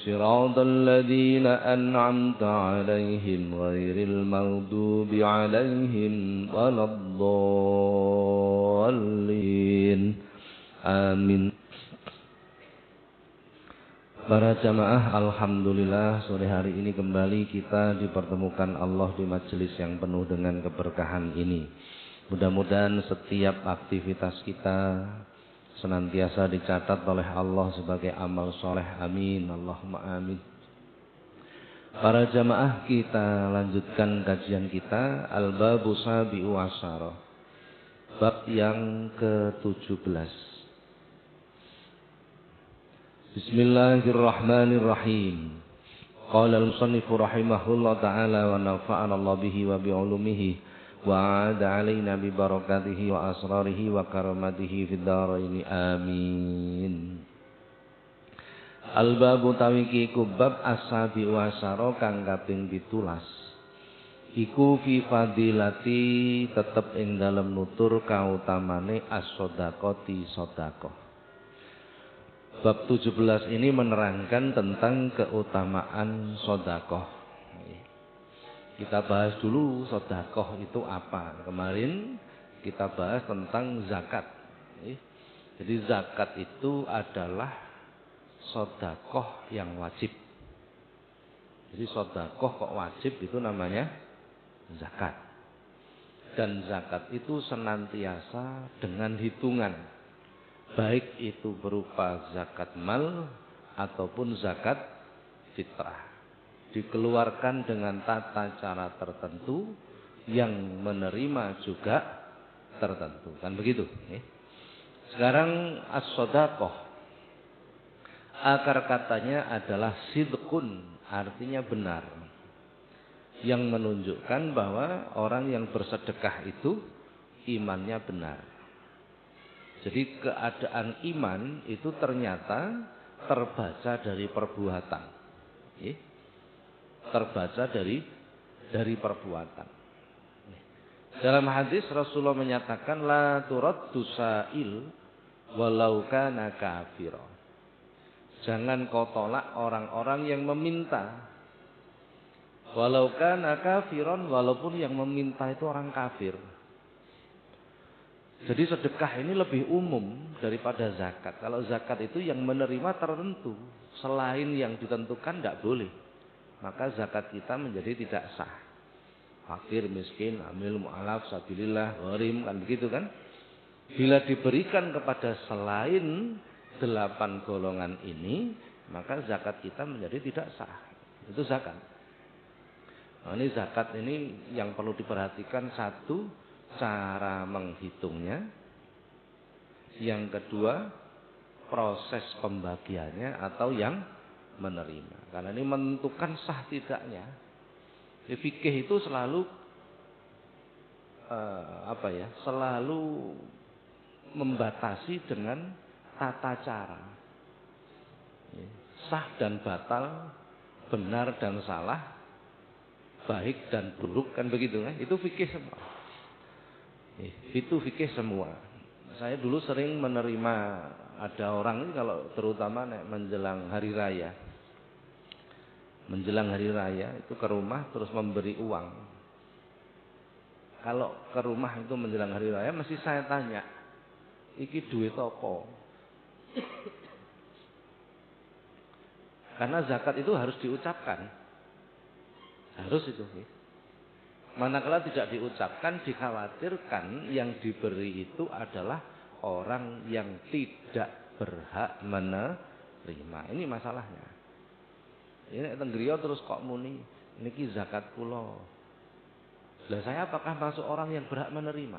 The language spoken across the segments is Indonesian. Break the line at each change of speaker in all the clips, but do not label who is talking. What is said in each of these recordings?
صراط الذين أنعمت عليهم غير المغضوب عليهم ولا الضالين آمين. Para jamaah, alhamdulillah sore hari ini kembali kita dipertemukan Allah di majelis yang penuh dengan keberkahan ini. Mudah-mudahan setiap aktivitas kita senantiasa dicatat oleh Allah sebagai amal soleh. Amin, Allahumma amin. Para jamaah, kita lanjutkan kajian kita Al-Babu Sabi'u Asyara, bab yang ke-17. Bismillahirrahmanirrahim. Qala al-musannifu rahimahullah ta'ala wa nafa'ana Allah bihi wa bi'ulumihi wa a'ada alaina bi barakatihi wa asrarihi wa karamatihi fid dharaini amin. Al-babu tawiki kubab asabi wa asyara kang kaping 17. Iku fi fadilati tetep ing dalem nutur kautamane as-shadaqati sedekah. Bab 17 ini menerangkan tentang keutamaan sedekah. Kita bahas dulu sedekah itu apa. Kemarin kita bahas tentang zakat. Jadi zakat itu adalah sedekah yang wajib. Jadi sedekah kok wajib itu namanya zakat. Dan zakat itu senantiasa dengan hitungan. Baik itu berupa zakat mal ataupun zakat fitrah. Dikeluarkan dengan tata cara tertentu, yang menerima juga tertentu. Kan begitu. Sekarang as-shadaqah. Akar katanya adalah sidqun, artinya benar. Yang menunjukkan bahwa orang yang bersedekah itu imannya benar. Jadi keadaan iman itu ternyata terbaca dari perbuatan. Terbaca dari perbuatan. Dalam hadis Rasulullah menyatakan la turaddu sa'il walau kana kafira. Jangan kau tolak orang-orang yang meminta. Walau kana kafiron, walaupun yang meminta itu orang kafir. Jadi sedekah ini lebih umum daripada zakat. Kalau zakat itu yang menerima tertentu, selain yang ditentukan tidak boleh. Maka zakat kita menjadi tidak sah. Fakir, miskin, amil, mu'alaf, sabilillah, gharim, kan begitu kan? Bila diberikan kepada selain 8 golongan ini, maka zakat kita menjadi tidak sah. Itu zakat. Nah, ini zakat ini yang perlu diperhatikan, satu, cara menghitungnya. Yang kedua, proses pembagiannya atau yang menerima. Karena ini menentukan sah tidaknya. Fikih itu selalu selalu membatasi dengan tata cara. Sah dan batal, benar dan salah, baik dan buruk, kan begitu kan? Itu fikih semua. Itu fikih semua. Saya dulu sering menerima ada orang ini kalau terutama menjelang hari raya. Menjelang hari raya itu ke rumah terus memberi uang. Kalau ke rumah itu menjelang hari raya mesti saya tanya, iki duit apa? Karena zakat itu harus diucapkan. Harus itu. Manakala tidak diucapkan, dikhawatirkan yang diberi itu adalah orang yang tidak berhak menerima. Ini masalahnya. Ini tenggriya terus kok muni, niki zakat kula. Lah saya apakah masuk orang yang berhak menerima?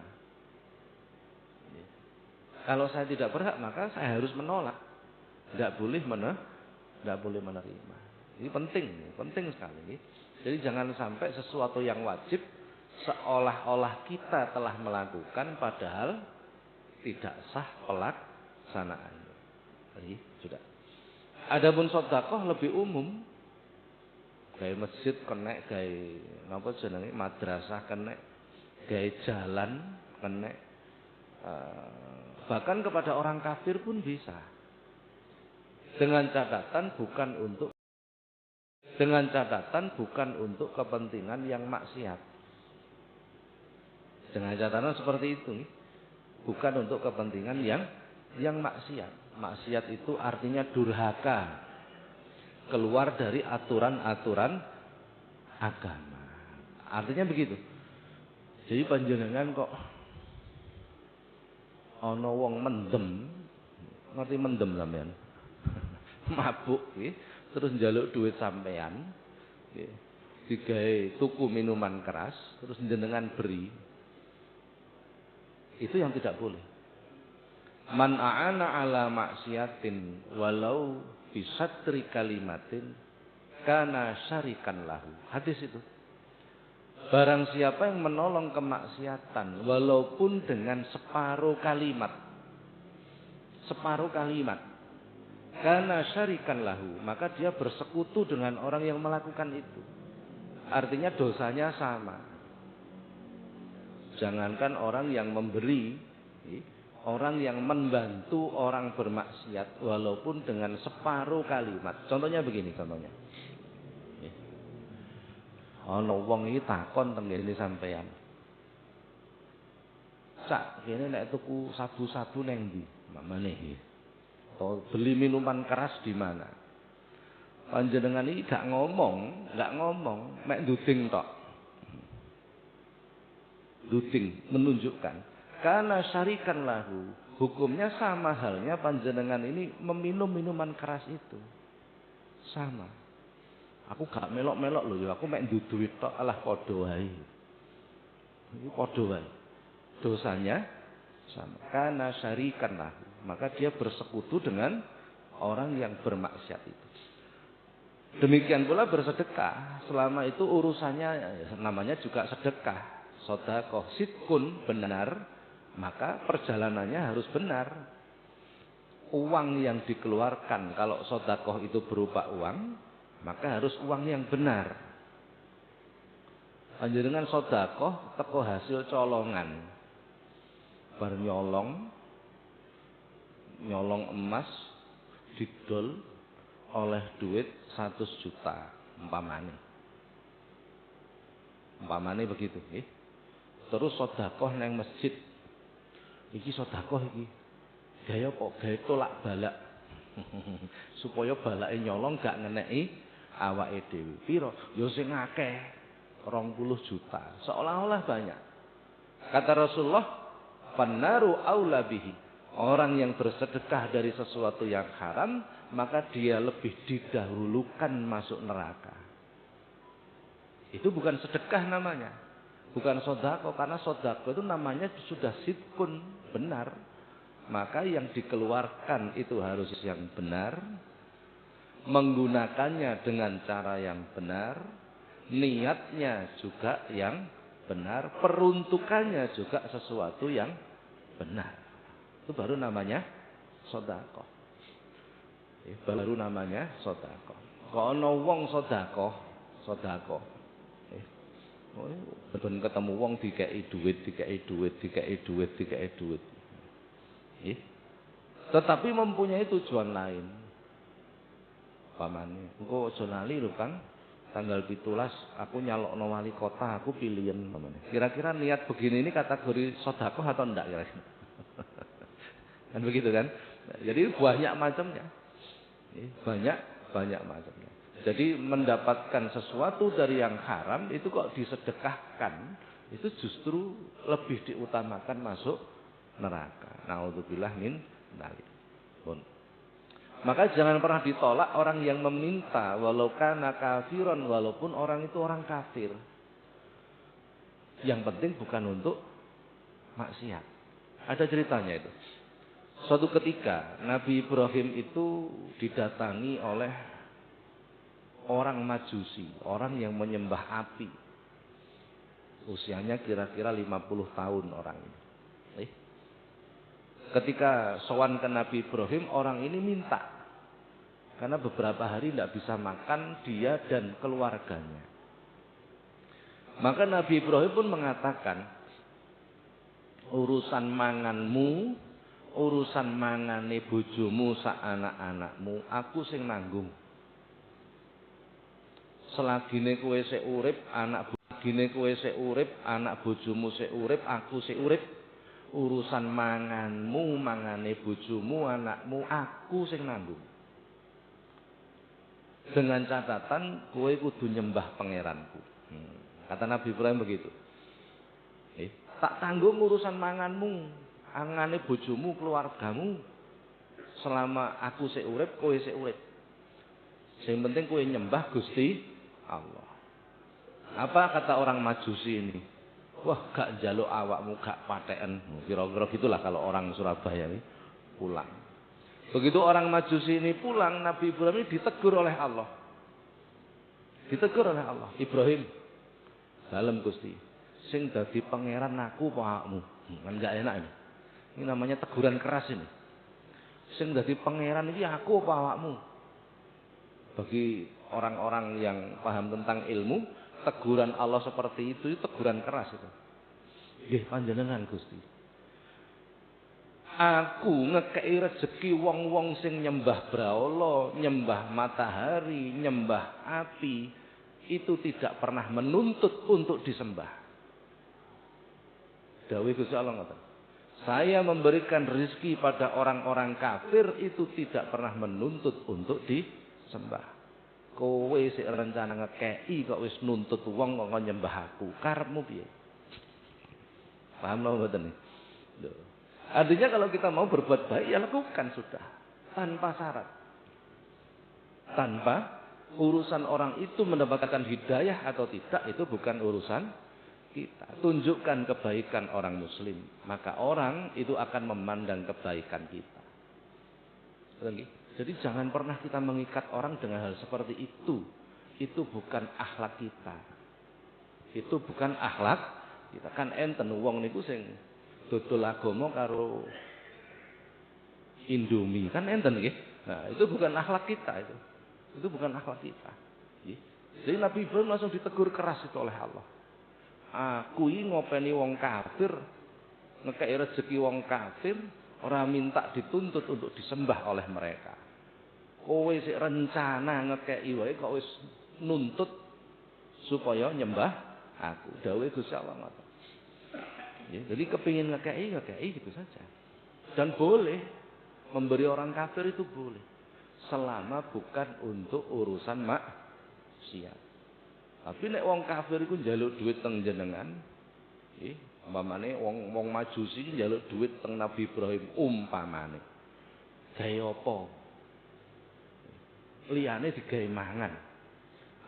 Kalau saya tidak berhak, maka saya harus menolak. Tidak boleh menerima. Ini penting sekali. Jadi jangan sampai sesuatu yang wajib seolah-olah kita telah melakukan padahal tidak sah pelaksanaan. Jadi sudah. Adapun sedekah lebih umum. Gawe masjid kena, gawe napa jenenge madrasah kena, gawe jalan kena. Bahkan kepada orang kafir pun bisa. Dengan catatan bukan untuk kepentingan yang maksiat. Dengan catatan seperti itu, bukan untuk kepentingan yang maksiat. Maksiat itu artinya durhaka, keluar dari aturan-aturan agama. Artinya begitu. Jadi panjenengan kok ana wong mendem, ngerti mendem sampean? Mabuk terus njaluk duit sampean, digawe tuku minuman keras, terus jenengan beri. Itu yang tidak boleh. Man a'ana ala maksiatin walau bisatri kalimatin kana syarikan lahu. Hadis itu. Barang siapa yang menolong kemaksiatan walaupun dengan separuh kalimat. Kana syarikan lahu, maka dia bersekutu dengan orang yang melakukan itu. Artinya dosanya sama. Jangankan orang yang memberi, orang yang membantu orang bermaksiat walaupun dengan separuh kalimat. Contohnya begini contohnya. Ana wong iki takon teng ngene sampean. Cak, kene nek tuku sabu-sabu neng ndi? Mamane iki. Atau beli minuman keras di mana? Panjenengan iki gak ngomong, mek nduding tok. Nduding menunjukkan karena syarikan lahu, hukumnya sama halnya panjenengan ini meminum minuman keras itu. Sama. Aku gak melok-melok lho, aku mek nduduhi tok, alah padha wae. Iki padha wae. Dosanya sama. Karena syarikan lahu, maka dia bersekutu dengan orang yang bermaksiat itu. Demikian pula bersedekah, selama itu urusannya namanya juga sedekah. Sedekah sidqun, benar, maka perjalanannya harus benar. Uang yang dikeluarkan kalau sedekah itu berupa uang, maka harus uang yang benar. Panjenengan sedekah teko hasil colongan. Bar nyolong emas didol oleh duit 100 juta umpamane begitu nggih. Terus sedekah nang masjid. Iki sedekah iki. Gaya kok gawe tolak balak. Supaya balake nyolong gak ngeneki awake dhewe. Piro? Ya sing akeh 20 juta. Seolah-olah banyak. Kata Rasulullah, "Fannaru aula bihi." Orang yang bersedekah dari sesuatu yang haram, maka dia lebih didahulukan masuk neraka. Itu bukan sedekah namanya. Bukan sedekah, karena sedekah itu namanya sudah sidqun, benar. Maka yang dikeluarkan itu harus yang benar, menggunakannya dengan cara yang benar, niatnya juga yang benar, peruntukannya juga sesuatu yang benar. Itu baru namanya sedekah. Baru namanya sedekah. Kok ana wong sedekah. Ben ketemu wong dikei duit. Tetapi mempunyai tujuan lain. Pamane, engko aja lali lho Kang, tanggal 17 aku nyalokno wali kota, aku pilihan pamane. Kira-kira niat begini ini kategori sedekah atau enggak kira-kira? Kan begitu kan? Jadi banyak macamnya. Banyak macamnya. Jadi mendapatkan sesuatu dari yang haram itu kok disedekahkan, itu justru lebih diutamakan masuk neraka. Nauzubillah min dzalik. Maka jangan pernah ditolak orang yang meminta walau kana kafiron, walaupun orang itu orang kafir. Yang penting bukan untuk maksiat. Ada ceritanya itu. Suatu ketika Nabi Ibrahim itu didatangi oleh orang Majusi, orang yang menyembah api. Usianya kira-kira 50 tahun orang ini. Ketika sowan ke Nabi Ibrahim, orang ini minta. Karena beberapa hari tidak bisa makan dia dan keluarganya. Maka Nabi Ibrahim pun mengatakan, urusan manganmu, Urusan mangane bojomu sak anak-anakmu aku sing nanggung. Selagine kowe sik urip, anak bojomu sik urip, aku sik urip. Urusan manganmu, mangane bojomu, anakmu, aku sing nanggung. Dengan catatan kowe kudu nyembah pangeranku. Kata Nabi Ibrahim begitu. Tak tanggung urusan manganmu, angane bojomu, keluargamu. Selama aku sik urip, kowe sik urip. Sing penting kowe nyembah Gusti Allah. Apa kata orang Majusi ini? Wah, gak njaluk awakmu gak pateken. Kira-kira gitulah kalau orang Surabaya ini pulang. Begitu orang Majusi ini pulang, Nabi Ibrahim ini ditegur oleh Allah. Ditegur oleh Allah. Ibrahim, dalem Gusti, sing dadi pangeran aku apa awakmu? Kan gak enak ini. Ini namanya teguran keras ini. Sing dadi pangeran iki aku apa awakmu? Bagi orang-orang yang paham tentang ilmu, teguran Allah seperti itu teguran keras itu. Nggih panjenengan Gusti. Aku ngekei rezeki wong-wong sing nyembah brahala, nyembah matahari, nyembah api, itu tidak pernah menuntut untuk disembah. Dawuh Gusti Allah ngoten. Saya memberikan rezeki pada orang-orang kafir itu tidak pernah menuntut untuk disembah. Kowe sik rencana ngekei kok wis nuntut wong kok nyembah aku. Karepmu piye? Paham lho mboten iki? Artinya kalau kita mau berbuat baik ya lakukan sudah tanpa syarat. Tanpa urusan orang itu mendapatkan hidayah atau tidak itu bukan urusan kita. Tunjukkan kebaikan orang muslim, maka orang itu akan memandang kebaikan kita. Jadi jangan pernah kita mengikat orang dengan hal seperti itu. Itu bukan akhlak kita. Itu bukan akhlak kita. Kan enten wong niku sing dodol agama karo Indomie. Kan enten nggih. Nah, itu bukan akhlak kita itu. Itu bukan akhlak kita. Jadi Nabi Ibrahim langsung ditegur keras itu oleh Allah. Aku iki ngopeni wong kafir, ngekei rezeki wong kafir, ora minta dituntut untuk disembah oleh mereka. Kowe sik rencana ngekei wae kok wis nuntut supaya nyembah aku. Dawuhe Gusti Allah ngoten. Ya, jadi kepingin ngekei gitu saja. Dan boleh memberi orang kafir itu boleh. Selama bukan untuk urusan maksiat. Tapi nek wong kafir iku njaluk duit teng jenengan, umpamane wong Majusi njaluk duit teng Nabi Ibrahim umpamane. Gawe apa? Liyane digawe mangan.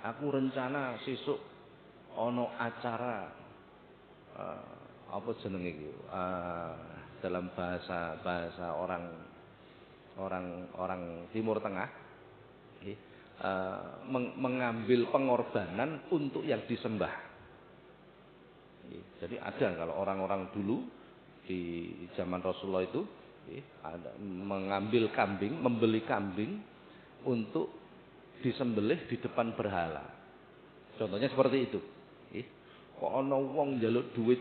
Aku rencana sesuk ana acara apa jenenge iki? Dalam bahasa orang Timur Tengah, mengambil pengorbanan untuk yang disembah. Jadi ada kalau orang-orang dulu di zaman Rasulullah itu ada mengambil kambing, membeli kambing untuk disembelih di depan berhala. Contohnya seperti itu. Kok ana wong njaluk duit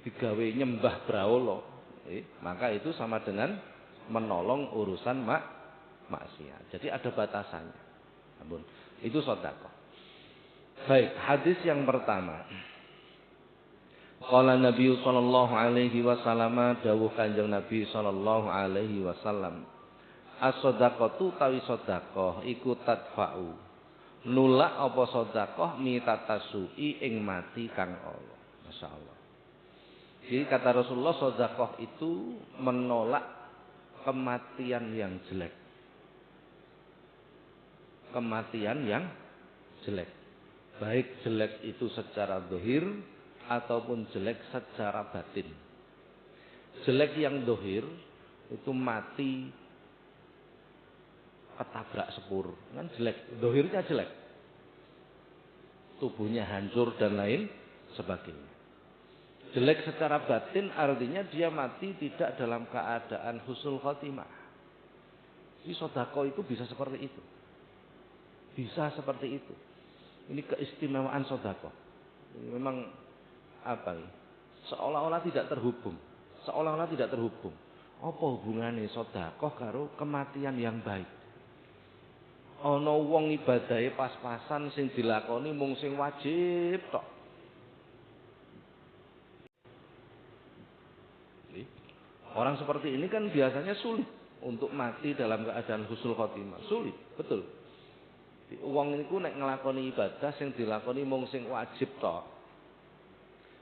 digawe nyembah brahala, maka itu sama dengan menolong urusan maksiat. Jadi ada batasannya. Ampun. Itu sedekah. Baik, hadis yang pertama. Qala Nabi sallallahu alaihi wasallam, dawuh Kanjeng Nabi sallallahu alaihi wasallam, as-shadaqatu tawi sedekah iku tadfa'u. Nulak apa sedekah mitatasu'i ing mati kang Allah. Masyaallah. Jadi kata Rasulullah sedekah itu menolak kematian yang jelek. Kematian yang jelek. Baik jelek itu secara zahir ataupun jelek secara batin. Jelek yang zahir itu mati ketabrak sepur, kan jelek, zahirnya jelek. Tubuhnya hancur dan lain sebagainya. Jelek secara batin artinya dia mati tidak dalam keadaan husnul khotimah. Jadi sedekah itu bisa seperti itu. Bisa seperti itu. Ini keistimewaan sedekah. Memang apa ini? Seolah-olah tidak terhubung. Seolah-olah tidak terhubung. Apa hubungane sedekah karo kematian yang baik? Ana wong ibadahe pas-pasan sing dilakoni mung sing wajib tok. Orang seperti ini kan biasanya sulit untuk mati dalam keadaan husnul khotimah. Sulit, betul. Wong niku nek nglakoni ibadah sing dilakoni mung sing wajib tok.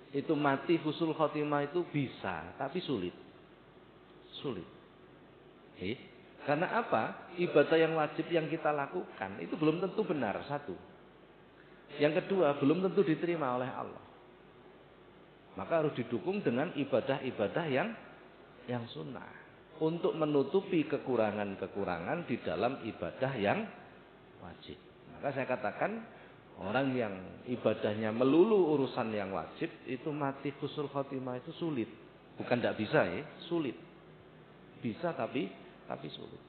Itu mati husnul khotimah itu bisa, tapi sulit. Sulit. Karena apa? Ibadah yang wajib yang kita lakukan itu belum tentu benar, satu. Yang kedua, belum tentu diterima oleh Allah. Maka harus didukung dengan ibadah-ibadah yang sunnah. Untuk menutupi kekurangan-kekurangan di dalam ibadah yang wajib. Maka saya katakan, orang yang ibadahnya melulu urusan yang wajib, itu mati husnul khotimah itu sulit. Bukan tidak bisa ya, sulit. Bisa tapi sulit.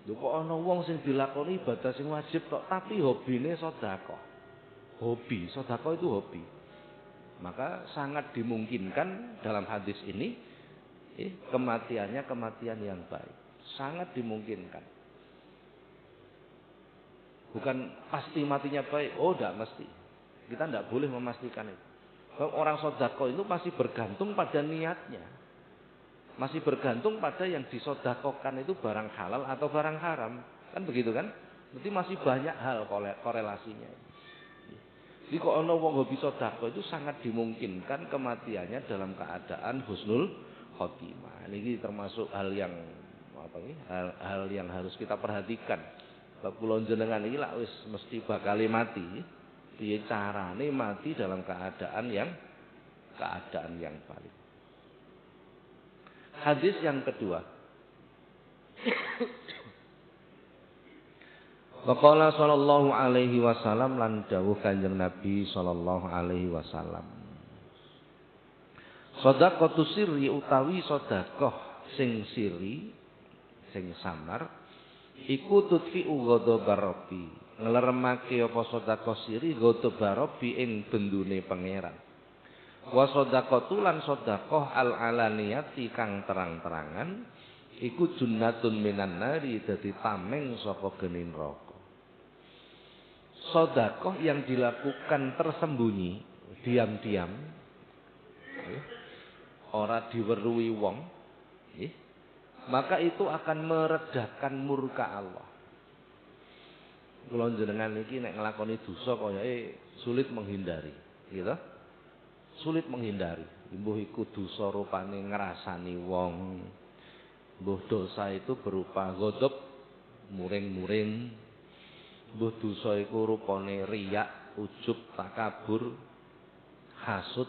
Lho kok ana wong sing dilakoni ibadah sing wajib tok tapi hobine sedekah. Hobi, sedekah itu hobi. Maka sangat dimungkinkan dalam hadis ini kematiannya kematian yang baik. Sangat dimungkinkan. Bukan pasti matinya baik. Oh, tidak mesti. Kita tidak boleh memastikan itu. Orang sedekah itu masih bergantung pada niatnya. Masih bergantung pada yang disedekahkan itu barang halal atau barang haram. Kan begitu kan? Berarti masih banyak hal korelasinya. Jadi kok ana wong hobi sedekah itu sangat dimungkinkan kematiannya dalam keadaan husnul khotimah. Ini termasuk hal yang hal yang harus kita perhatikan. Kula jenengan iki lak wis mesti bakal mati. Piye carane mati dalam keadaan yang baik. Hadis yang kedua. Waqala sallallahu alaihi wasallam lan dawuh Kanjeng Nabi sallallahu alaihi wasallam. Shadaqatu sirri utawi sedekah sing siri sing samar iku tudfi'u ghadabar rabbi. Ngleremake apa sedekah siri ghadabar rabbi ing bendune pangeran. Wa shadaqatu lan sedekah al alaniyati kang terang-terangan iku junnatun minan nari dadi tameng saka geni neraka. Sedekah yang dilakukan tersembunyi, diam-diam, ora diweruhi wong, maka itu akan meredakan murka Allah. Kula jenengan iki nek nglakoni dosa koyoke sulit menghindari, gitu. Sulit menghindari. Mbuh iku dosa rupane ngrasani wong. Mbuh dosa itu berupa ghadab, muring-muring. Mbuh dosa iku rupane riyak, ujub, takabur, hasud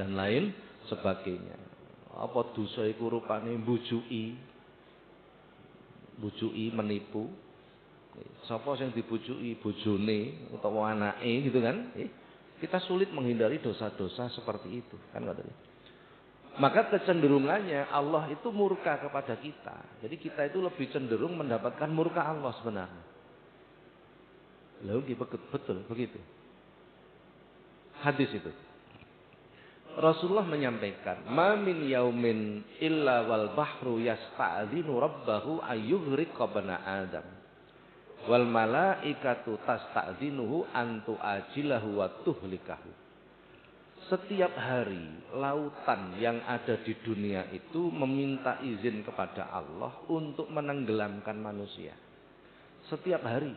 dan lain sebagainya. Apa dosa iku rupane mbujuki, menipu. Sapa sing dibujuki bojone utawa anake gitu kan? Kita sulit menghindari dosa-dosa seperti itu, kan ngoten. Maka kecenderungannya Allah itu murka kepada kita. Jadi kita itu lebih cenderung mendapatkan murka Allah sebenarnya. Lalu betul begitu. Hadis itu. Rasulullah menyampaikan, "Ma min yaumin illa wal bahru yasta'dzinu rabbahu ayyughriqa bana Adam." Wal malaikatu tasta'dzinuhu antu ajilahu wa tuhlikahu. Setiap hari lautan yang ada di dunia itu meminta izin kepada Allah untuk menenggelamkan manusia. Setiap hari.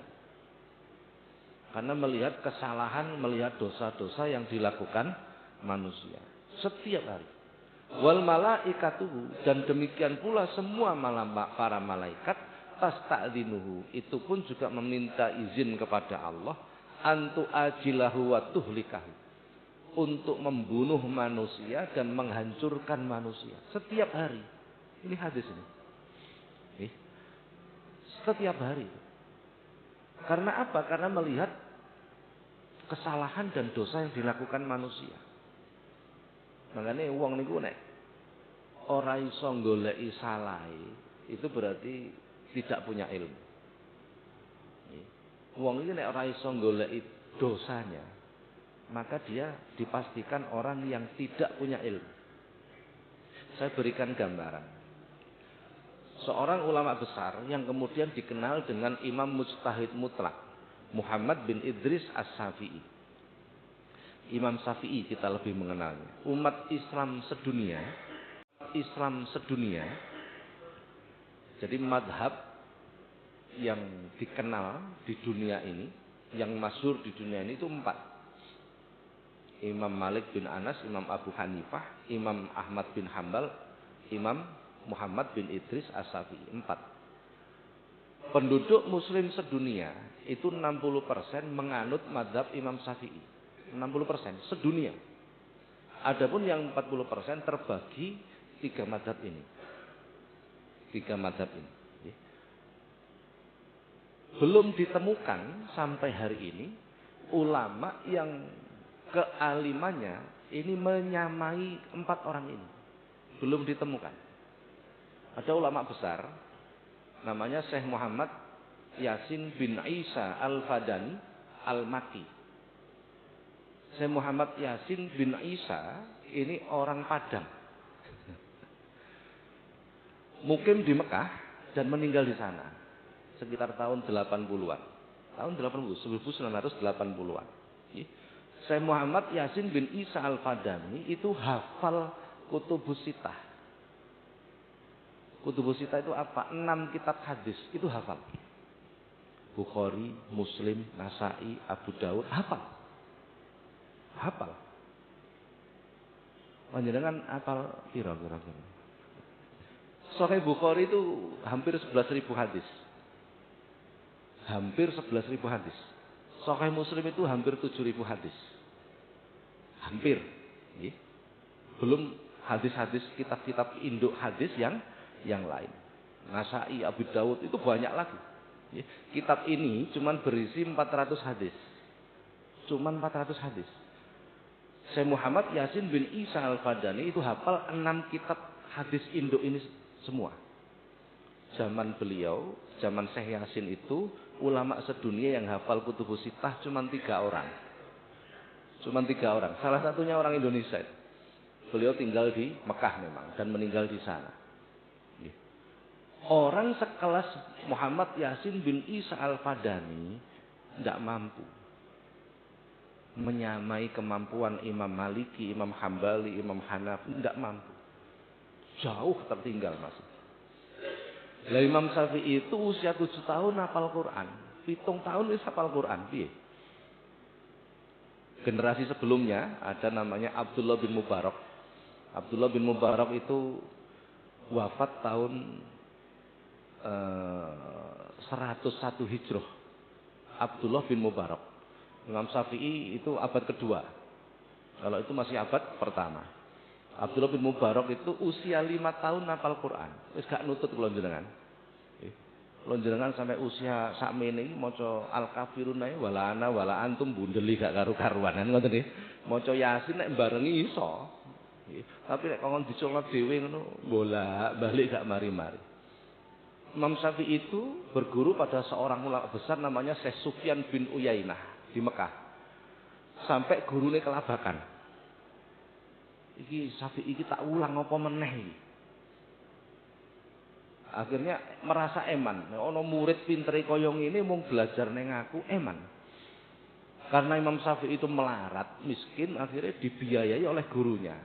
Karena melihat kesalahan, melihat dosa-dosa yang dilakukan manusia. Setiap hari. Wal malaikatu dan demikian pula semua para malaikat tasta'dzinuhu itu pun juga meminta izin kepada Allah antu ajilahu wa tuhlikahu untuk membunuh manusia dan menghancurkan manusia setiap hari. Ini hadis ini. Setiap hari. Karena apa? Karena melihat kesalahan dan dosa yang dilakukan manusia. Makanya wong niku nek ora iso goleki salahe itu berarti tidak punya ilmu. Wong iki nek ora iso goleki dosanya, maka dia dipastikan orang yang tidak punya ilmu. Saya berikan gambaran. Seorang ulama besar yang kemudian dikenal dengan Imam Mujtahid Mutlak, Muhammad bin Idris As-Syafi'i. Imam Syafi'i kita lebih mengenalnya. Umat Islam sedunia, jadi madhab yang dikenal di dunia ini, yang masyhur di dunia ini itu 4. Imam Malik bin Anas, Imam Abu Hanifah, Imam Ahmad bin Hambal, Imam Muhammad bin Idris As-Syafi'i. 4. Penduduk muslim sedunia itu 60% menganut madhab Imam Syafi'i. 60% sedunia. Adapun yang 40% terbagi 3 madhab ini. 3 madhab ini. Belum ditemukan sampai hari ini ulama yang kealimannya ini menyamai 4 orang ini. Belum ditemukan. Ada ulama besar namanya Syekh Muhammad Yasin bin Isa Al-Fadani Al-Maki. Syekh Muhammad Yasin bin Isa ini orang Padang. Mukim di Mekah dan meninggal di sana sekitar tahun 80-an. Tahun 1980-an. Syekh Muhammad Yasin bin Isa Al-Fadani itu hafal Kutubus Sittah. Kutubus Sittah itu apa? 6 kitab hadis itu hafal. Bukhari, Muslim, Nasai, Abu Daud, hafal. Panjenengan hafal kira-kira. Sahih Bukhari itu hampir 11.000 hadis. Hampir 11.000 hadis. Sahih Muslim itu hampir 7.000 hadis. Hampir. Belum hadis-hadis kitab-kitab induk hadis yang lain. Nasai, Abu Daud itu banyak lagi. Kitab ini cuman berisi 400 hadis. Cuman 400 hadis. Syekh Muhammad Yasin bin Isa Al-Fadani itu hafal 6 kitab hadis induk ini semua. Zaman beliau, zaman Syekh Yasin itu ulama sedunia yang hafal Kutubus Sittah cuman 3 orang. Cuman 3 orang. Salah satunya orang Indonesia. Beliau tinggal di Mekah memang dan meninggal di sana. Orang sekelas Muhammad Yasin bin Isa Al-Fadani tidak mampu menyamai kemampuan Imam Maliki, Imam Hambali, Imam Hanafi, tidak mampu. Jauh tertinggal masih. Lah Imam Syafi'i itu usia 7 tahun hafal Quran, 7 tahun wis hafal Quran, piye? Generasi sebelumnya ada namanya Abdullah bin Mubarak. Abdullah bin Mubarak itu wafat tahun 101 Hijrah. Abdullah bin Mubarak. Imam Syafi'i itu abad kedua. Kalau itu masih abad pertama. Abdullah bin Mubarak itu usia 5 tahun hafal Quran. Wis gak nutut kula jenengan. Kula jenengan sampai usia sakmene iki maca Al-Kafirun ae wala ana wala antum bundeli gak karu-karuan ngoten nggih. Maca Yasin nek barengi iso. Tapi nek kon dicolot dhewe ngono bolak-balik gak mari-mari. Imam Syafi'i itu berguru pada seorang ulama besar namanya Syekh Sufyan bin Uyainah di Mekah. Sampai gurune kelabakan. Iki Syafi'i iki tak ulang apa meneh iki. Akhirnya merasa eman. Ono murid pintere kaya ngene mung belajar ning aku eman. Karena Imam Syafi'i itu melarat, miskin, akhirnya dibiayai oleh gurunya.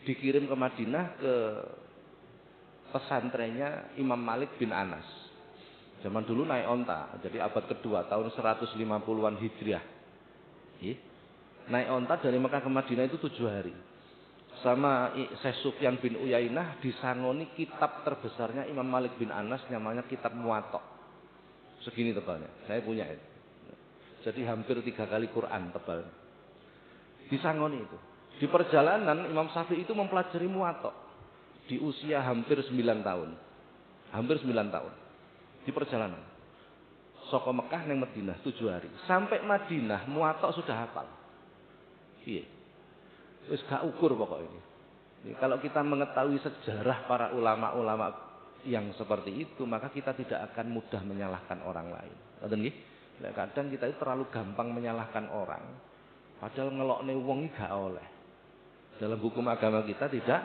Dikirim ke Madinah ke pesantrennya Imam Malik bin Anas. Zaman dulu naik onta, jadi abad kedua tahun 150-an Hijriah. Naik onta dari Mekah ke Madinah itu 7 hari. Sama Syekh Sufyan bin Uyainah disangoni kitab terbesarnya Imam Malik bin Anas namanya kitab Muwatta. Segini tebalnya, saya punya itu. Jadi hampir 3 kali Quran tebal. Disangoni itu. Di perjalanan Imam Syafi'i itu mempelajari Muwatta di usia hampir 9 tahun. Hampir 9 tahun. Di perjalanan saka Mekah nang Madinah 7 hari. Sampai Madinah Muwatta sudah hafal. Piye? Wis gak ukur pokoknya. Kalau kita mengetahui sejarah para ulama-ulama yang seperti itu, maka kita tidak akan mudah menyalahkan orang lain. Ngoten nggih? Kadang kita itu terlalu gampang menyalahkan orang. Padahal ngelokne wong gak oleh. Dalam hukum agama kita tidak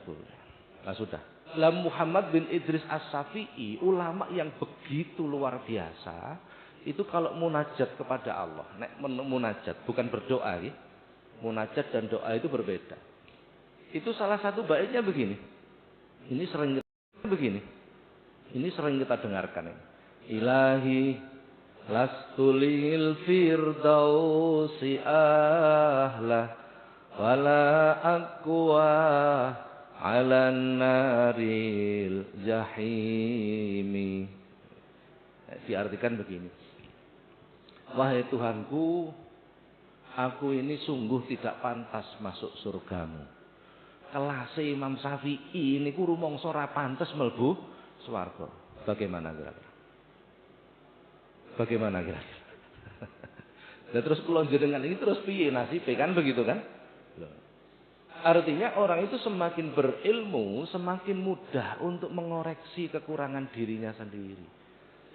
boleh. Nah sudah. Lah Muhammad bin Idris As-Syafi'i, ulama yang begitu luar biasa, itu kalau munajat kepada Allah, nek munajat bukan berdoa ya. Munajat dan doa itu berbeda. Itu salah satu baiknya begini. Ini sering kita begini. Ini sering kita dengarkan ini. Ilahi lastulil firdausi ahlah wala aqwa alan naril jahimi. Diartikan begini. Wahai Tuhanku, aku ini sungguh tidak pantas masuk surgamu. Kelas Imam Syafi'i ini ku rumangsa ora pantes mlebu swarga. Bagaimana kira-kira? Bagaimana kira-kira? Nah, terus kula jenengan ini terus piye nasibe kan begitu kan? Artinya orang itu semakin berilmu, semakin mudah untuk mengoreksi kekurangan dirinya sendiri.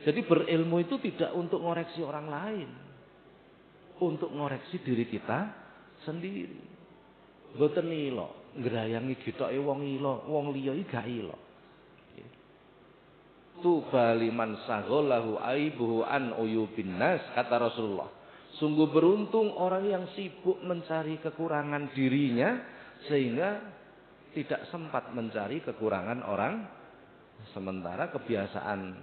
Jadi berilmu itu tidak untuk mengoreksi orang lain. Untuk mengoreksi diri kita sendiri. Mboten ilo, ngrayangi getoke wong ilo, wong liya iki gak ilo. Tuba liman saghalahu aibuhu an uyubin nas, kata Rasulullah. Sungguh beruntung orang yang sibuk mencari kekurangan dirinya sehingga tidak sempat mencari kekurangan orang. Sementara kebiasaan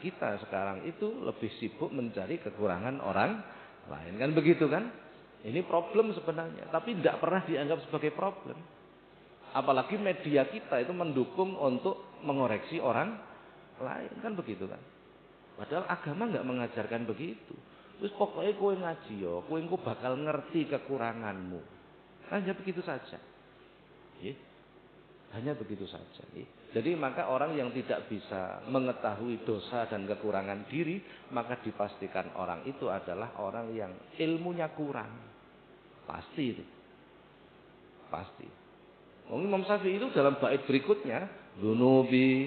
kita sekarang itu lebih sibuk mencari kekurangan orang lain, kan begitu kan? Ini problem sebenarnya, tapi tidak pernah dianggap sebagai problem. Apalagi media kita itu mendukung untuk mengoreksi orang lain, kan begitu kan? Padahal agama nggak mengajarkan begitu. Terus pokoknya kowe ngaji yo, kowe engko bakal ngerti kekuranganmu. Hanya begitu saja. Hanya begitu saja. Jadi maka orang yang tidak bisa mengetahui dosa dan kekurangan diri, maka dipastikan orang itu adalah orang yang ilmunya kurang. Pasti itu. Pasti. Imam Syafi'i itu dalam bait berikutnya, "Dzunubi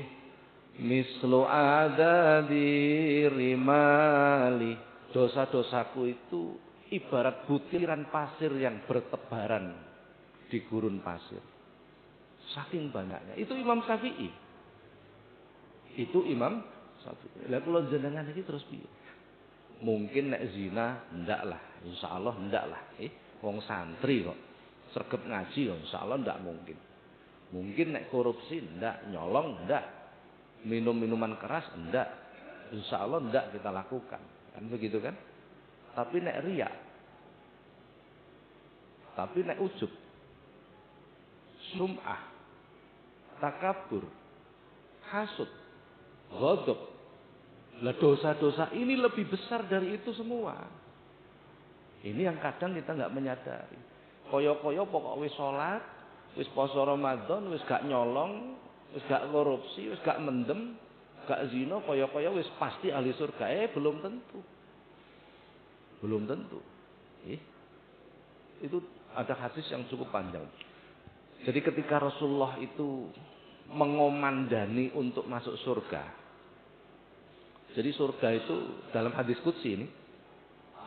mislu adadi rimali." Dosa-dosaku itu ibarat butiran pasir yang bertebaran di gurun pasir. Saking banyaknya. Itu Imam Syafi'i. Itu Imam Syafi'i. Lah kula jenengan iki terus piye? Mungkin nek zina ndak lah, insyaallah ndak lah. Wong santri kok sregep ngaji kok insyaallah ndak mungkin. Mungkin nek korupsi ndak, nyolong ndak, minum minuman keras ndak, insyaallah ndak kita lakukan. Kan begitu kan? Tapi nek riya, tapi nek ujub, sum'ah, takabur, hasud, ghadab. Lah dosa-dosa ini lebih besar dari itu semua. Ini yang kadang kita nggak menyadari. Koyo-koyo pokok wis salat, wis poso Ramadan, wis gak nyolong, wis gak korupsi, wis gak mendem, gak zina, koyo-koyo wis pasti ahli surga. Belum tentu. Belum tentu. Itu ada hadis yang cukup panjang. Jadi ketika Rasulullah itu mengomandani untuk masuk surga. Jadi surga itu dalam hadis qudsi ini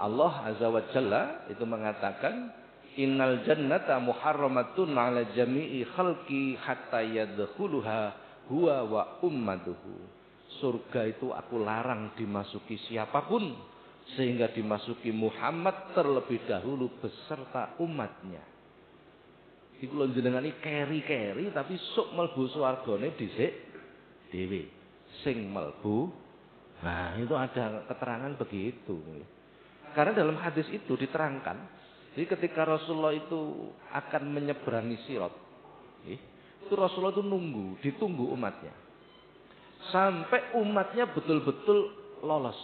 Allah Azza wa Jalla itu mengatakan innal jannata muharramatun 'ala jami'i khalqi hatta yadkhuluha huwa wa ummatuhu. Surga itu aku larang dimasuki siapapun sehingga dimasuki Muhammad terlebih dahulu beserta umatnya. Iku lho jenengan iki keri-keri tapi sok mlebu swargane dhisik dhewe. Sing mlebu, nah itu ada keterangan begitu. Karena dalam hadis itu diterangkan, jadi ketika Rasulullah itu akan menyeberangi Sirat, itu Rasulullah itu ditunggu umatnya. Sampai umatnya betul-betul lolos.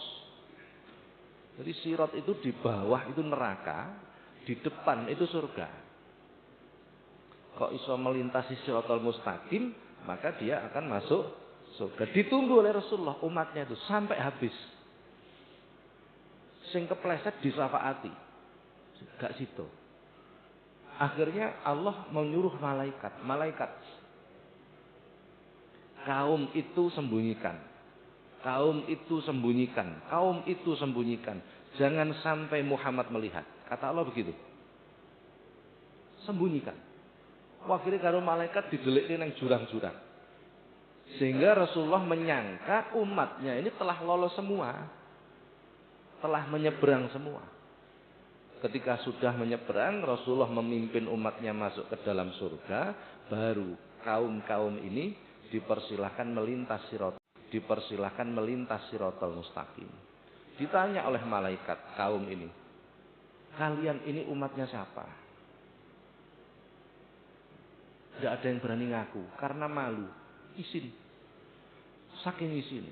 Jadi Sirat itu di bawah itu neraka, di depan itu surga. Kok iso melintasi Siratal Mustaqim, maka dia akan masuk surga. Ditunggu oleh Rasulullah umatnya itu sampai habis. Sing kepleset disafaati. Gak situ. Akhirnya Allah menyuruh malaikat. Kaum itu sembunyikan. Kaum itu sembunyikan. Kaum itu sembunyikan. Jangan sampai Muhammad melihat. Kata Allah begitu. Sembunyikan. Wakile karo malaikat didelikne nang jurang-jurang. Sehingga Rasulullah menyangka umatnya ini telah lolos semua. Telah menyeberang semua. Ketika sudah menyeberang, Rasulullah memimpin umatnya masuk ke dalam surga. Baru kaum-kaum ini dipersilahkan melintas siratal mustaqim. Ditanya oleh malaikat kaum ini, kalian ini umatnya siapa? Tidak ada yang berani ngaku karena malu. Isin. Saking isin.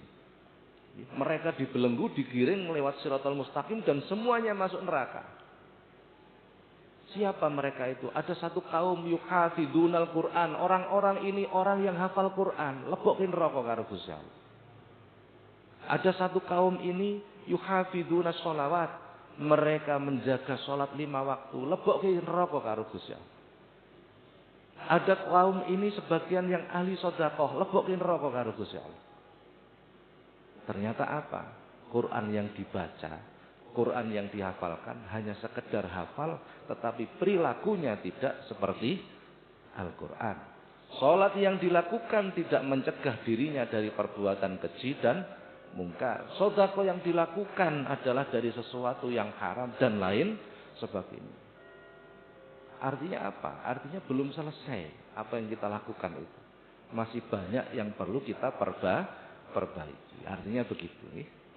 Mereka dibelenggu, digiring lewat siratal mustaqim dan semuanya masuk neraka. Siapa mereka itu? Ada satu kaum yuhafidunal Quran. Orang-orang ini orang yang hafal Quran. Lebokin rokok karo Gusti Allah. Ada satu kaum ini yuhafidunas sholawat. Mereka menjaga sholat 5 waktu. Lebokin rokok karo Gusti Allah. Ada kaum ini sebagian yang ahli sedekah, lebokin rokok karo Gusti Allah. Ternyata apa? Quran yang dibaca, Quran yang dihafalkan hanya sekedar hafal, tetapi perilakunya tidak seperti Al-Quran. Sholat yang dilakukan tidak mencegah dirinya dari perbuatan keji dan mungkar. Sedekah yang dilakukan adalah dari sesuatu yang haram dan lain sebagainya. Artinya apa? Artinya belum selesai apa yang kita lakukan itu. Masih banyak yang perlu kita perbaiki. Artinya begitu.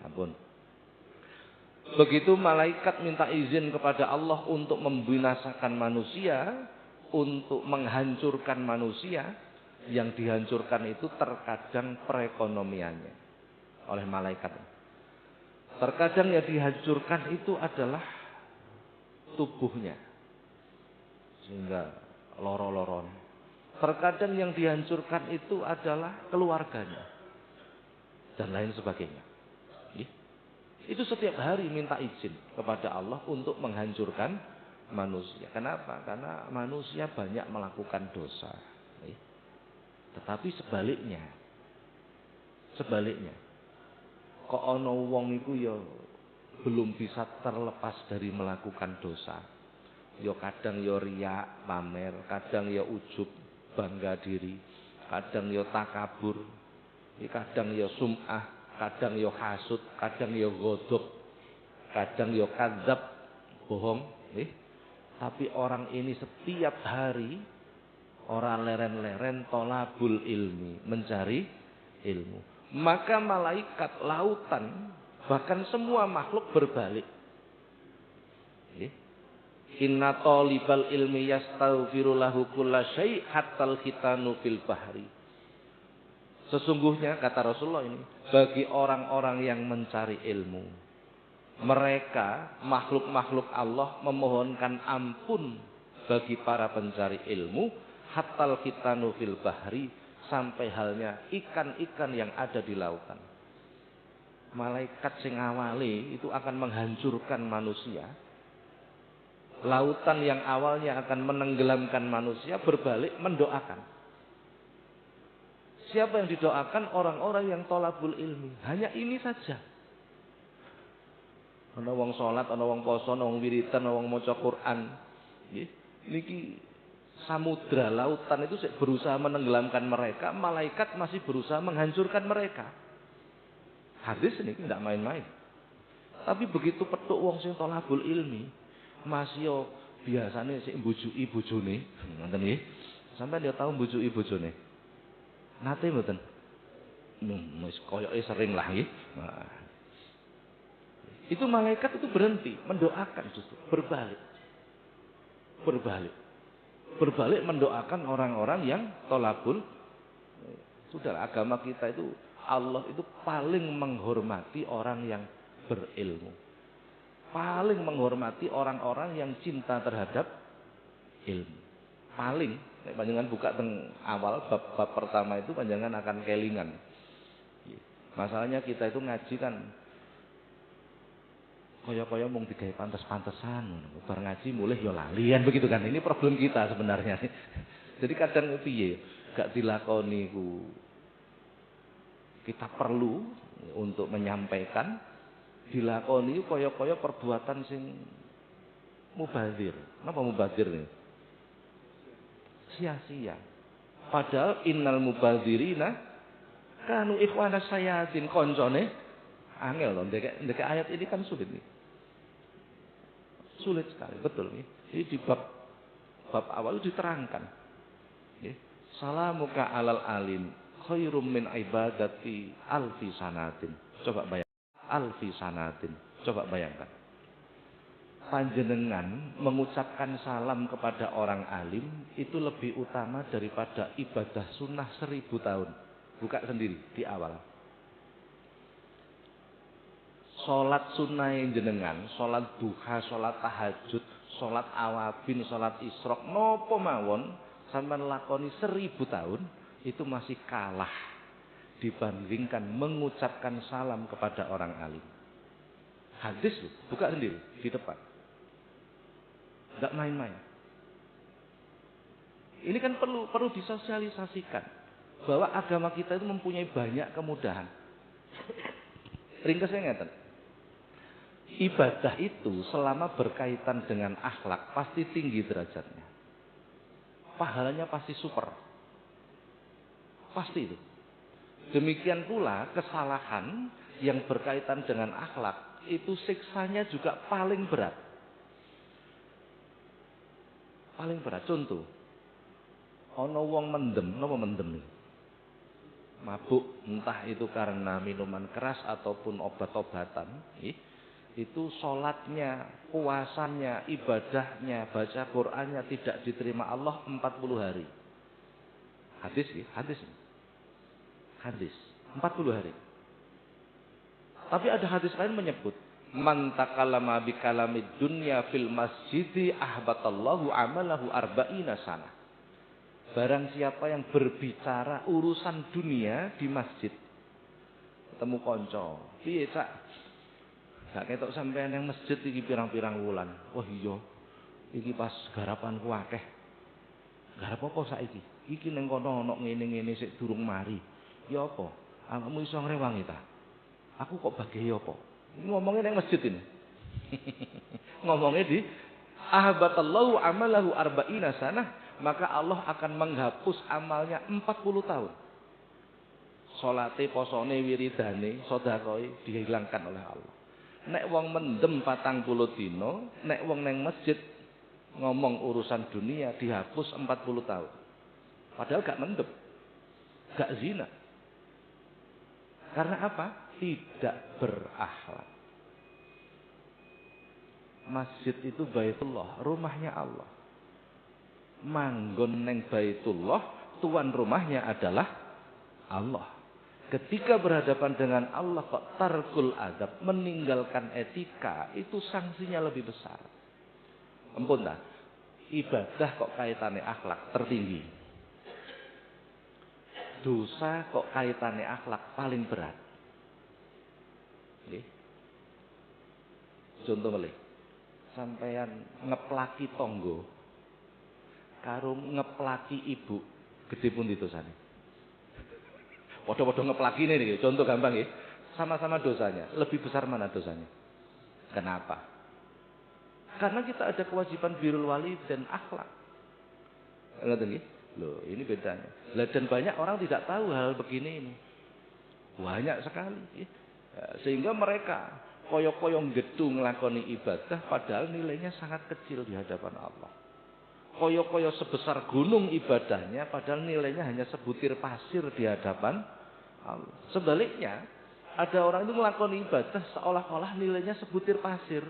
Ampun. Begitu malaikat minta izin kepada Allah untuk membinasakan manusia, untuk menghancurkan manusia, yang dihancurkan itu terkadang perekonomiannya oleh malaikat. Terkadang yang dihancurkan itu adalah tubuhnya. Sehingga loro-loron. Terkadang yang dihancurkan itu adalah keluarganya. Dan lain sebagainya. Itu setiap hari minta izin kepada Allah untuk menghancurkan manusia. Kenapa? Karena manusia banyak melakukan dosa. Tetapi sebaliknya. Kok ana wong iku ya belum bisa terlepas dari melakukan dosa. Ya kadang ya riya, pamer, kadang ya ujub, bangga diri, kadang ya takabur, kadang ya sum'ah, kadang ya hasud, kadang ya ghodab, kadang ya kadzab, bohong. Tapi orang ini setiap hari orang leren-leren tolabul ilmi, mencari ilmu. Maka malaikat, lautan, bahkan semua makhluk berbalik. Inna talibal ilmi yastaghfiru lahu kulla syai' hattal khitanu fil bahri. Sesungguhnya kata Rasulullah ini, bagi orang-orang yang mencari ilmu, mereka makhluk-makhluk Allah memohonkan ampun bagi para pencari ilmu hattal khitanu fil bahri, sampai halnya ikan-ikan yang ada di lautan. Malaikat sing awali itu akan menghancurkan manusia. Lautan yang awalnya akan menenggelamkan manusia berbalik mendoakan. Siapa yang didoakan? Orang-orang yang tolabul ilmi. Hanya ini saja. Ana wong salat, ana wong poso, ana wong wiridan, ana wong maca Quran. Niki samudra lautan itu berusaha menenggelamkan mereka, malaikat masih berusaha menghancurkan mereka. Hadis ini tidak main-main. Tapi begitu petuk wong sing tolabul ilmi, masih yo biasane sik mbujuki bojone, ngoten nggih. Sampeyan yo tau mbujuki bojone? Nate mboten? Wis koyoke sering lah nggih. Nah. Itu malaikat itu berhenti mendoakan justru berbalik. Berbalik mendoakan orang-orang yang tolabul. Sudah agama kita itu Allah itu paling menghormati orang yang berilmu. Paling menghormati orang-orang yang cinta terhadap ilmu. Paling, panjenengan buka teng awal bab pertama itu panjenengan akan kelingan. Masalahnya kita itu ngaji kan kaya-kaya mung digawe pantes-pantesan, bar ngaji mulih ya lalian begitu kan. Ini problem kita sebenarnya. Jadi kadang piye gak dilakoni ku. Kita perlu untuk menyampaikan, dilakoni kaya-kaya perbuatan sing mubazir. Napa mubazir nih? sia-sia. Padahal innal mubadzirina kanu ikhwana sayatin, koncone angel loh. Ndek ayat ini kan sulit nih. Sulit sekali, betul nih. Ini di bab awal diterangkan. Salamuka alal alim khairum min ibadati alfi sanatin. Coba bayangkan. Alfi sanatin. Coba bayangkan. Panjenengan mengucapkan salam kepada orang alim itu lebih utama daripada ibadah sunnah 1000 tahun. Buka sendiri di awal. Sholat sunnah yang jenengan, sholat duha, sholat tahajud, sholat awabin, sholat isrok, nopo mawon, sampeyan lakoni 1000 tahun, itu masih kalah dibandingkan mengucapkan salam kepada orang alim. Hadis loh, buka sendiri di depan. Tidak main-main. Ini kan perlu disosialisasikan bahwa agama kita itu mempunyai banyak kemudahan. Ringkasnya ngeten. Ibadah itu selama berkaitan dengan akhlak pasti tinggi derajatnya. Pahalanya pasti super. Pasti itu. Demikian pula kesalahan yang berkaitan dengan akhlak itu siksanya juga paling berat. Paling berat. Contoh, ana wong mendem, napa mendem? Mabuk, entah itu karena minuman keras ataupun obat-obatan, itu sholatnya, puasanya, ibadahnya, baca Qur'annya tidak diterima Allah 40 hari. Hadis, hadis. Hadis, 40 hari. Tapi ada hadis lain menyebut, man takallama bi kalamid dunya fil masjidi ahbatallahu amalahu arba'ina sana. Barang siapa yang berbicara urusan dunia di masjid, ketemu konco, piye cak? Gak ketok sampean yang masjid iki pirang-pirang wulan. Wah iya, iki pas garapanku akeh. Garap apa saiki? Iki ning kono ana ngene-ngene sik durung mari. Ya apa? Kamu iso ngrewangi ta? Aku kok bagi apa? Ngomongnya nang masjid ini. Ngomongnya di ahbatallahu amalahu arba'ina sanah, maka Allah akan menghapus amalnya 40 tahun. Salate, posone, wiridane, sedekah dihilangkan oleh Allah. Nek wong mendem 40 dina, nek wong nang masjid ngomong urusan dunia dihapus 40 tahun. Padahal gak mendem. Gak zina. Karena apa? Tidak berakhlak. Masjid itu Baitullah, rumahnya Allah. Manggon neng Baitullah, tuan rumahnya adalah Allah. Ketika berhadapan dengan Allah kok tarkul adab, meninggalkan etika, itu sanksinya lebih besar. Ampun dah. Ibadah kok kaitannya akhlak tertinggi. Dosa kok kaitannya akhlak paling berat. Contoh melih. Sampeyan ngeplaki tonggo karo ngeplaki ibu, gede pun dosane. Padha-padha ngeplaki ini, contoh gampang ya. Sama-sama dosanya, lebih besar mana dosanya? Kenapa? Karena kita ada kewajiban birrul walid dan akhlak. Ngerti nggih? Loh, ini bedanya. Dan banyak orang tidak tahu hal begini ini. Banyak sekali. Sehingga mereka koyok-koyok gedung nglakoni ibadah padahal nilainya sangat kecil di hadapan Allah. Koyok-koyok sebesar gunung ibadahnya padahal nilainya hanya sebutir pasir di hadapan Allah. Sebaliknya, ada orang itu nglakoni ibadah seolah-olah nilainya sebutir pasir.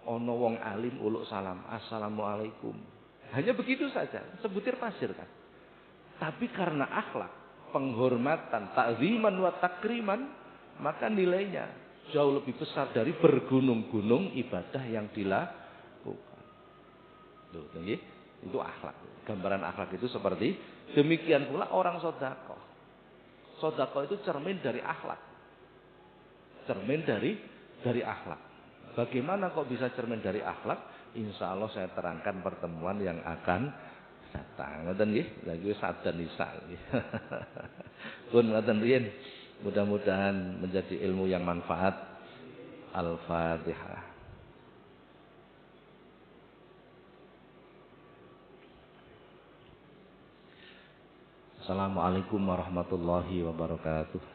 Ono wong alim uluk salam, assalamualaikum. Hanya begitu saja, sebutir pasir kan. Tapi karena akhlak, penghormatan, takziman wa takriman, maka nilainya jauh lebih besar dari bergunung-gunung ibadah yang dilakukan. Loh, itu akhlak. Gambaran akhlak itu seperti demikian pula orang sedekah. Sedekah itu cermin dari akhlak. Cermin dari akhlak. Bagaimana kok bisa cermin dari akhlak? Insya Allah saya terangkan pertemuan yang akan datang. Ngoten nggih, lagi sadan nisa. Pun ngoten riyen. Mudah-mudahan menjadi ilmu yang manfaat. Al-Fatihah. Assalamualaikum warahmatullahi wabarakatuh.